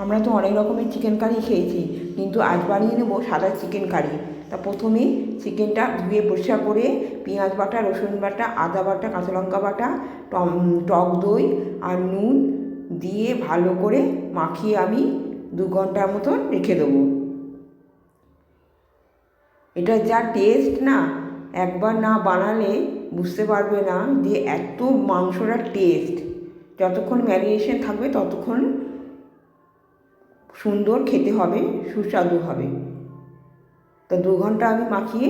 আমরা তো অনেক রকমের চিকেন কারি খেয়েছি, কিন্তু আজ বানিয়ে নেব সাদা চিকেন কারি। তা প্রথমে চিকেনটা ধুয়ে পরিষ্কার করে পেঁয়াজ বাটা, রসুন বাটা, আদা বাটা, কাঁচা লঙ্কা বাটা, টক দই আর নুন দিয়ে ভালো করে মাখিয়ে আমি 2 ঘন্টার মতন রেখে দেবো। এটা যা টেস্ট না, একবার না বানালে বুঝতে পারবে না যে এত মাংসটার টেস্ট। যতক্ষণ ম্যারিনেশন থাকবে ততক্ষণ সুন্দর খেতে হবে, সুস্বাদু হবে। তো 2 ঘন্টা আমি মাখিয়ে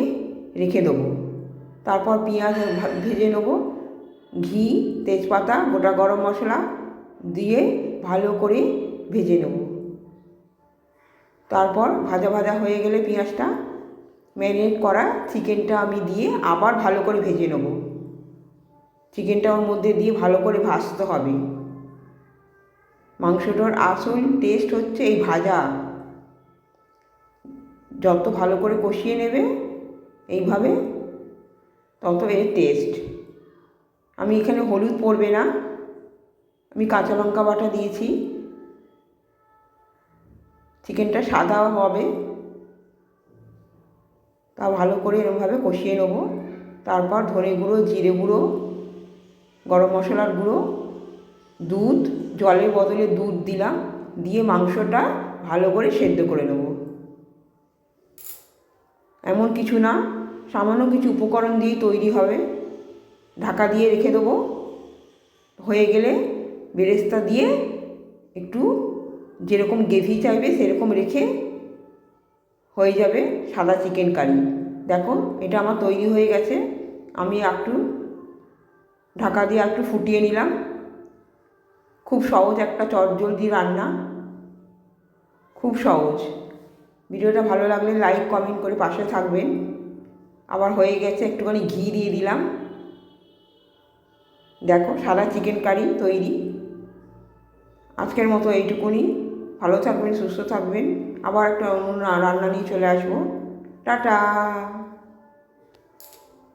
রেখে দেবো। তারপর পেঁয়াজ ভেজে নেব, ঘি, তেজপাতা, গোটা গরম মশলা দিয়ে ভালো করে ভেজে নেব। তারপর ভাজা ভাজা হয়ে গেলে পেঁয়াজটা, ম্যারিনেট করা চিকেনটা আমি দিয়ে আবার ভালো করে ভেজে নেব। চিকেনটা ওর মধ্যে দিয়ে ভালো করে ভাজতে হবে। মাংসটার আসল টেস্ট হচ্ছে এই ভাজা। যত ভালো করে কষিয়ে নেবে এইভাবে, তত এর টেস্ট। আমি এখানে হলুদ পড়বে না, আমি কাঁচা লঙ্কা বাটা দিয়েছি। চিকেনটা সাদা হবে, তা ভালো করে এরকমভাবে কষিয়ে নেব। তারপর ধনে গুঁড়ো, জিরে গুঁড়ো, গরম মশলার গুঁড়ো, দুধ, জলের বদলে দুধ দিলাম, দিয়ে মাংসটা ভালো করে সেদ্ধ করে নেব। এমন কিছু না, সামান্য কিছু উপকরণ দিয়েই তৈরি হবে। ঢাকা দিয়ে রেখে দেবো। হয়ে গেলে বেরেস্তা দিয়ে একটু যেরকম গ্রেভি চাইবে সেরকম রেখে হয়ে যাবে সাদা চিকেন কারি। দেখো, এটা আমার তৈরি হয়ে গেছে। আমি একটু ঢাকা দিয়ে একটু ফুটিয়ে নিলাম। খুব সহজ একটা চটজলদি রান্না, খুব সহজ। ভিডিওটা ভালো লাগলে লাইক কমেন্ট করে পাশে থাকবেন। আবার হয়ে গেছে, একটুখানি ঘি দিয়ে দিলাম। দেখো, সাদা চিকেন কারি তৈরি। আজকের মতো এইটুকুনি। ভালো থাকবেন, সুস্থ থাকবেন। আবার একটা অন্য রান্না নিয়ে চলে আসবো। টাটা।